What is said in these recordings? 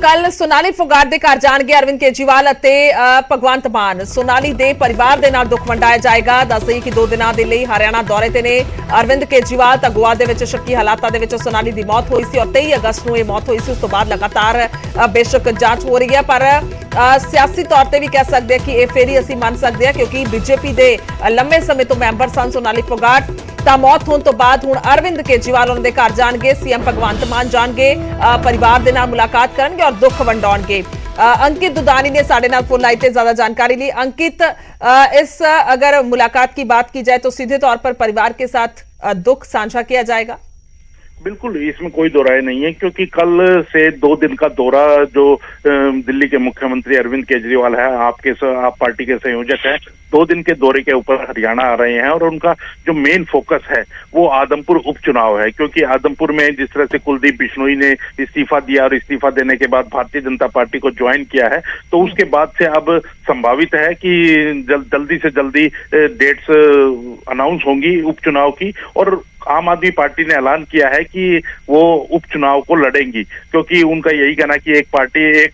कल सोनाली फोगाट के घर जाएंगे अरविंद केजरीवाल भगवंत मान। सोनाली के परिवार के नाल दुख वंडाया जाएगा। दस दईए कि 2 दिनों के लिए हरियाणा दौरे ते ने अरविंद केजरीवाल। तो गोवा के शक्की हालातों के सोनाली की मौत हुई सी और 23 अगस्त को यह मौत हुई सी। उस तो बाद लगातार बेशक जांच हो रही है, पर सियासी तौर पर भी कह सकते हैं कि यह फेरी असीं मन सकते हैं, क्योंकि बीजेपी के लंबे समय तो मैंबर सन सोनाली फोगाट। तो मौत होने तो बाद हुण अरविंद केजरीवाल उन्होंने घर जाएंगे, सीएम भगवंत मान जाएंगे, परिवार के नाल मुलाकात करेंगे और दुख वंडाउणगे। अंकित दुधानी ने साडे नाल फोन लाइन ते ज्यादा जानकारी ली। अंकित, इस अगर मुलाकात की बात की जाए तो सीधे तौर पर परिवार के साथ दुख साझा किया जाएगा? बिल्कुल, इसमें कोई दो राय नहीं है, क्योंकि कल से 2 दिन का दौरा जो दिल्ली के मुख्यमंत्री अरविंद केजरीवाल है, आप पार्टी के संयोजक हैं, 2 दिन के दौरे के ऊपर हरियाणा आ रहे हैं और उनका जो मेन फोकस है वो आदमपुर उपचुनाव है। क्योंकि आदमपुर में जिस तरह से कुलदीप बिश्नोई ने इस्तीफा दिया और इस्तीफा देने के बाद भारतीय जनता पार्टी को ज्वाइन किया है, तो उसके बाद से अब संभावित है कि जल्दी से जल्दी डेट्स अनाउंस होंगी उपचुनाव की। और आम आदमी पार्टी ने ऐलान किया है कि वो उपचुनाव को लड़ेंगी, क्योंकि उनका यही कहना कि एक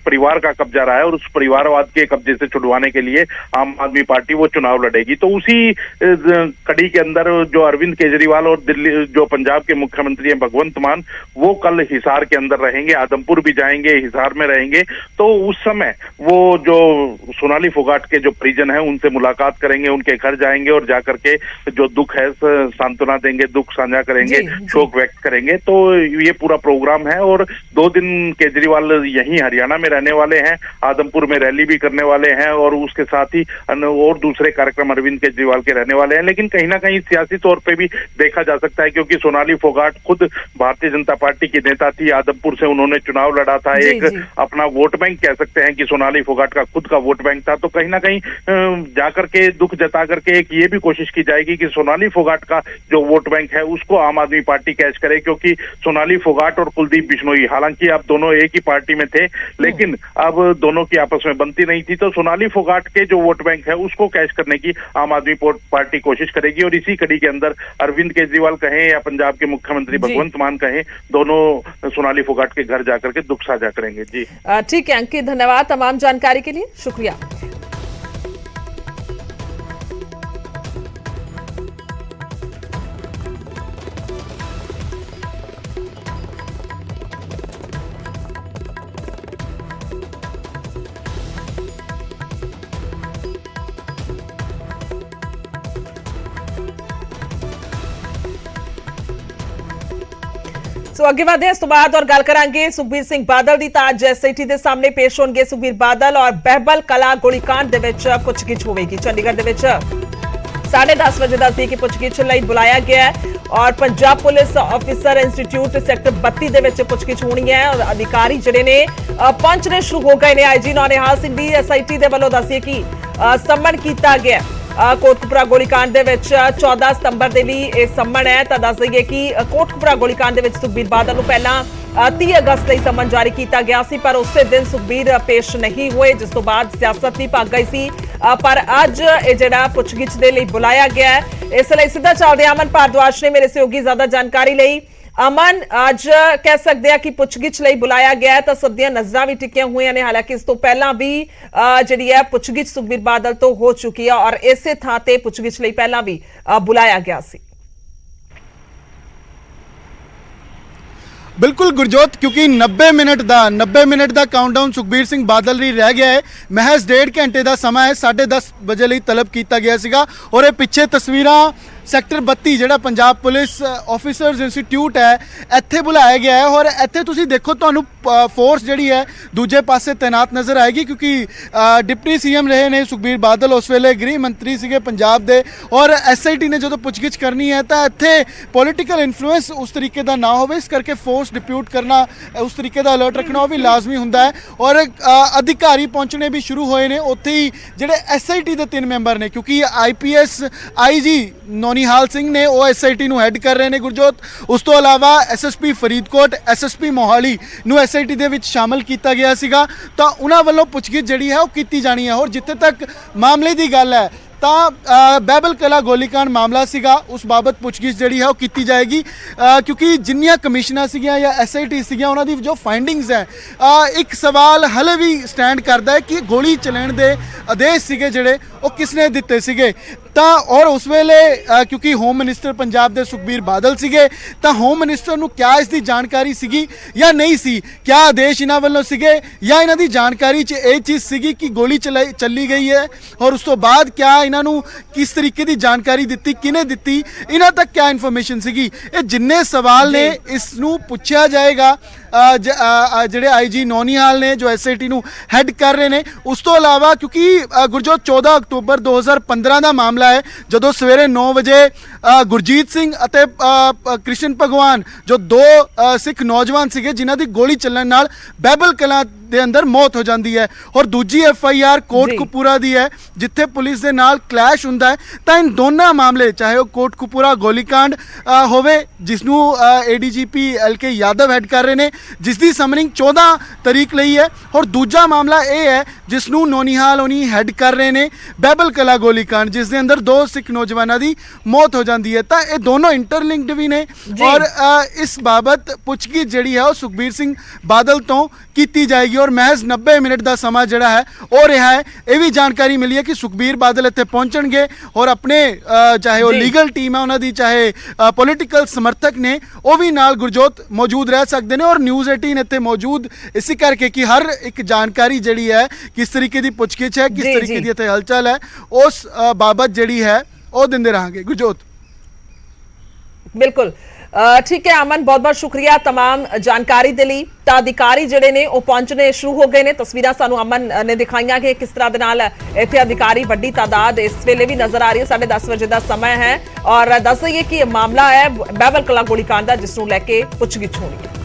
परिवार का कब्जा रहा है और उस परिवारवाद के कब्जे से छुड़वाने के लिए आम आदमी पार्टी वो चुनाव लड़ेगी। तो उसी कड़ी के अंदर जो अरविंद केजरीवाल और दिल्ली जो पंजाब के मुख्यमंत्री हैं भगवंत मान, वो कल हिसार के अंदर रहेंगे, आदमपुर भी जाएंगे, हिसार में रहेंगे। तो उस समय वो जो सोनाली फोगाट के जो परिजन है उनसे मुलाकात करेंगे, उनके घर जाएंगे और जाकर के जो दुख है सांत्वना देंगे, दुख साझा करेंगे, शोक व्यक्त करेंगे। तो ये पूरा प्रोग्राम है और 2 दिन केजरीवाल यहीं हरियाणा में रहने वाले हैं, आदमपुर में रैली भी करने वाले हैं और उसके साथ ही और दूसरे कार्यक्रम अरविंद केजरीवाल के रहने वाले हैं। लेकिन कहीं ना कहीं सियासी तौर पे भी देखा जा सकता है, क्योंकि सोनाली फोगाट खुद भारतीय जनता पार्टी की नेता थी, आदमपुर से उन्होंने चुनाव लड़ा था, एक अपना वोट बैंक कह सकते हैं कि सोनाली फोगाट का खुद का वोट बैंक था। तो कहीं ना कहीं जाकर के दुख जता करके एक ये भी कोशिश की जाएगी कि सोनाली फोगाट का जो वोट बैंक है उसको आम आदमी पार्टी कैच करे, क्योंकि सोनाली फोगाट और कुलदीप बिश्नोई हालांकि अब दोनों एक ही पार्टी में थे, लेकिन अब दोनों की आपस में बनती नहीं थी। तो सोनाली फोगाट के जो वोट बैंक है उसको कैच करने की आम आदमी पार्टी कोशिश करेगी। और इसी कड़ी के अंदर अरविंद केजरीवाल कहें या पंजाब के मुख्यमंत्री भगवंत मान कहें, दोनों सोनाली फोगाट के घर जाकर के दुख साझा करेंगे। जी ठीक है अंकित, धन्यवाद तमाम जानकारी के लिए, शुक्रिया। सो अगे बढ़े इस बाद और गल करांगे सुखबीर सिंह बादल की। तो अज एसआईटी के सामने पेश होंगे सुखबीर बादल और बहबल कला गोलीकांड के पुछगिछ होगी। चंडीगढ़ के 10:30 बजे दस दिए कि पुछगिछ लई बुलाया गया है और Punjab police officer institute sector 32 के पुछगिछ होनी है। और अधिकारी जिहड़े ने पहुंचने शुरू हो गए ने। आईजी नौनिहाल सिंह भी एसआईटी के वलों दसिए कि सम्मन किया गया कोटकपुरा गोलीकांड के 14 सितंबर के लिए यह सम्मन है। तो दस दईए कि कोटकपुरा गोलीकांड के सुखबीर बादल को पहला 30 अगस्त लिए सम्मन जारी किया गया सी, पर उस दिन सुखबीर पेश नहीं हुए, जिस तो बाद सियासत भी भग गई सी। पर अज यह पुछगिछ के लिए बुलाया गया है। इसलिए सीधा चलते अमन भारद्वाज ने मेरे सहयोगी ज्यादा जानकारी ली। अमन, आज कह सकते हैं कि पुछगिछ लई बुलाया गया है, तो सदियां नजरां भी टिकिया हुई ने। हालांकि इस तो पहला भी जिहड़ी है पुछगिछ सुखबीर बादल तो हो चुकी है और इसे थां ते पुछगिछ लई पहला भी बुलाया गया सी। बिल्कुल गुरजोत, क्योंकि 90 मिनट का काउंटडाउन सुखबीर सिंह बादल ਲਈ रह गया है। महज 1.5 घंटे का समा है, 10:30 बजे ਲਈ तलब किया गया ਸੀਗਾ। और ये पिछे तस्वीरां सैक्टर 32 ਜਿਹੜਾ पंजाब पुलिस ऑफिसर्स इंस्टीट्यूट है ਇੱਥੇ बुलाया गया है। और ਇੱਥੇ ਤੁਸੀਂ देखो ਤੁਹਾਨੂੰ फोर्स ਜਿਹੜੀ है दूजे पासे तैनात नज़र आएगी, क्योंकि डिप्टी सीएम रहे ने सुखबीर बादल, उस वेले गृह मंत्री ਸੀਗੇ पंजाब ਦੇ। और एसआईटी ने जो पुछगिछ करनी है तो ਇੱਥੇ पॉलिटिकल इन्फ्लुएंस उस तरीके का ना हो, इस करके फोर्स डिप्यूट करना, उस तरीके का अलर्ट रखना भी लाजमी होंदा है। और अधिकारी पहुँचने भी शुरू होए ने। उत्थे ही ਜਿਹੜੇ एसआईटी के 3 मैंबर ने, क्योंकि आईपीएस आईजी नौनिहाल सिंह ने वो एसआईटी ਨੂੰ हैड कर रहे हैं गुरजोत। उस तो अलावा एसएसपी फरीदकोट, एसएसपी मोहाली ਨੂੰ एसआईटी ਦੇ ਵਿੱਚ शामिल किया गया ਸੀਗਾ। तो उन्होंने ਵੱਲੋਂ ਪੁੱਛਗਿੱਛ ਜਿਹੜੀ है वो की जानी है। और जिथे तक मामले की गल है ਤਾਂ ਬਹਿਬਲ ਕਲਾ ਗੋਲੀकांड ਮਾਮਲਾ ਸੀਗਾ, ਉਸ ਬਾਬਤ ਪੁੱਛਗਿੱਛ ਜਿਹੜੀ ਹੈ ਉਹ ਕੀਤੀ ਜਾਏਗੀ ਕਿਉਂਕਿ ਜਿੰਨੀਆਂ ਕਮਿਸ਼ਨਾਂ ਸੀਗੀਆਂ ਜਾਂ ਐਸਆਈਟੀ ਸੀਗੀਆਂ ਉਹਨਾਂ ਦੀ ਜੋ ਫਾਈਂਡਿੰਗਸ ਹੈ, ਇੱਕ ਸਵਾਲ ਹਲੇ ਵੀ ਸਟੈਂਡ ਕਰਦਾ ਹੈ ਕਿ ਗੋਲੀ ਚਲਾਉਣ ਦੇ ਆਦੇਸ਼ ਸੀਗੇ ਜਿਹੜੇ ਉਹ ਕਿਸਨੇ ਦਿੱਤੇ ਸੀਗੇ। ਤਾਂ ਔਰ ਉਸ ਵੇਲੇ ਕਿਉਂਕਿ ਹੋਮ ਮਿਨਿਸਟਰ ਪੰਜਾਬ ਦੇ ਸੁਖਬੀਰ ਬਾਦਲ ਸੀਗੇ, ਤਾਂ ਹੋਮ ਮਿਨਿਸਟਰ ਨੂੰ ਕਿਆ ਇਸ ਦੀ ਜਾਣਕਾਰੀ ਸੀਗੀ ਜਾਂ ਨਹੀਂ ਸੀ, ਕਿਆ ਆਦੇਸ਼ ਇਹਨਾਂ ਵੱਲੋਂ ਸੀਗੇ ਜਾਂ ਇਹਨਾਂ ਦੀ ਜਾਣਕਾਰੀ 'ਚ ਇਹ ਚੀਜ਼ ਸੀਗੀ ਕਿ ਗੋਲੀ ਚੱਲੀ ਗਈ ਹੈ ਔਰ ਉਸ ਤੋਂ ਬਾਅਦ ਕਿਆ ਇਹਨਾਂ ਨੂੰ ਕਿਸ ਤਰੀਕੇ ਦੀ ਜਾਣਕਾਰੀ ਦਿੱਤੀ, ਕਿਹਨੇ ਦਿੱਤੀ, ਇਹਨਾਂ ਤੱਕ ਕਿਆ ਇਨਫੋਰਮੇਸ਼ਨ ਸੀਗੀ। ਇਹ ਜਿੰਨੇ ਸਵਾਲ ਨੇ ਇਸ ਨੂੰ ਪੁੱਛਿਆ ਜਾਏਗਾ ਜਿਹੜੇ ਆਈਜੀ ਨੌਨੀਹਾਲ ਨੇ ਜੋ ਐਸਆਈਟੀ ਨੂੰ ਹੈਡ ਕਰ ਰਹੇ ਨੇ। ਉਸ ਤੋਂ ਇਲਾਵਾ ਕਿਉਂਕਿ ਗੁਰਜੋਤ 14 ਅਕਤੂਬਰ 2015 ਦਾ ਮਾਮਲਾ ਹੈ ਜਦੋਂ ਸਵੇਰੇ 9 ਵਜੇ ਗੁਰਜੀਤ ਸਿੰਘ ਅਤੇ ਕ੍ਰਿਸ਼ਨ ਭਗਵਾਨ ਜੋ ਦੋ ਸਿੱਖ ਨੌਜਵਾਨ ਸੀਗੇ ਜਿਨ੍ਹਾਂ ਦੀ ਗੋਲੀ ਚੱਲਣ ਨਾਲ ਬਹਿਬਲ ਕਲਾਂ ਦੇ ਅੰਦਰ ਮੌਤ ਹੋ ਜਾਂਦੀ ਹੈ ਔਰ ਦੂਜੀ ਐਫਆਈਆਰ ਕੋਟਕਪੂਰਾ ਦੀ ਹੈ ਜਿੱਥੇ ਪੁਲਿਸ ਦੇ ਨਾਲ ਕਲੈਸ਼ ਹੁੰਦਾ ਹੈ। ਤਾਂ ਇਨ ਦੋਨਾਂ ਮਾਮਲੇ ਚਾਹੇ ਉਹ ਕੋਟਕਪੂਰਾ ਗੋਲੀकांड ਹੋਵੇ ਜਿਸ ਨੂੰ ਏਡੀਜੀਪੀ ਐਲਕੇ ਯਾਦਵ ਹੈਡ ਕਰ ਰਹੇ ਨੇ ਜਿਸ ਦੀ ਸਮਨਿੰਗ 14 ਤਰੀਕ ਲਈ ਹੈ ਔਰ ਦੂਜਾ ਮਾਮਲਾ ਇਹ ਹੈ ਜਿਸ ਨੂੰ ਨੌਨੀਹਾਲ ਹੋਣੀ ਹੈਡ ਕਰ ਰਹੇ ਨੇ ਬਹਿਬਲ ਕਲਾ ਗੋਲੀकांड ਜਿਸ ਦੇ ਅੰਦਰ ਦੋ ਸਿੱਖ ਨੌਜਵਾਨਾਂ ਦੀ ਮੌਤ ਹੋ ਜਾਂਦੀ ਹੈ। ਤਾਂ ਇਹ ਦੋਨੋਂ ਇੰਟਰਲਿੰਕਡ ਵੀ ਨੇ ਔਰ ਇਸ ਬਾਬਤ ਪੁੱਛਗਿੱਛ ਜਿਹੜੀ ਹੈ ਉਹ ਸੁਖਬੀਰ ਸਿੰਘ ਬਾਦਲ ਤੋਂ ਕੀਤੀ ਜਾਏਗੀ ਔਰ महज 90 मिनट का समा जड़ा है वो रहा है। ये भी जानकारी मिली है कि सुखबीर बादल इत्थे पहुंचणगे और अपने चाहे वो लीगल टीम है उन्होंने चाहे पॉलिटिकल समर्थक ने वो भी नाल गुरजोत मौजूद रह सकते हैं और न्यूज़ 18 इत्थे मौजूद इसी करके कि हर एक जानकारी जड़ी है किस तरीके की पुछगिछ है किस तरीके की इत्थे हलचल है उस बाबत जड़ी है वो दिंदे रहांगे। गुरजोत बिल्कुल ठीक है अमन, बहुत बहुत शुक्रिया तमाम जानकारी दे लई। ਤਾਂ ਅਧਿਕਾਰੀ ਜਿਹੜੇ ਨੇ ਉਹ ਪਹੁੰਚਣੇ ਸ਼ੁਰੂ ਹੋ ਗਏ ਨੇ। ਤਸਵੀਰਾਂ ਸਾਨੂੰ ਅਮਨ ਨੇ ਦਿਖਾਈਆਂ ਕਿ ਕਿਸ ਤਰ੍ਹਾਂ ਦੇ ਨਾਲ ਇੱਥੇ ਅਧਿਕਾਰੀ ਵੱਡੀ ਤਾਦਾਦ ਇਸ ਵੇਲੇ ਵੀ ਨਜ਼ਰ ਆ ਰਹੀ ਹੈ। 10:30 ਵਜੇ ਦਾ ਸਮਾਂ ਹੈ ਔਰ ਦੱਸ ਦਈਏ ਕਿ ਇਹ ਮਾਮਲਾ ਹੈ ਬਹਿਬਲ ਕਲਾਂ ਗੋਲੀकांड ਦਾ ਜਿਸ ਨੂੰ ਲੈ ਕੇ ਪੁੱਛਗਿੱਛ ਹੋਣੀ ਹੈ।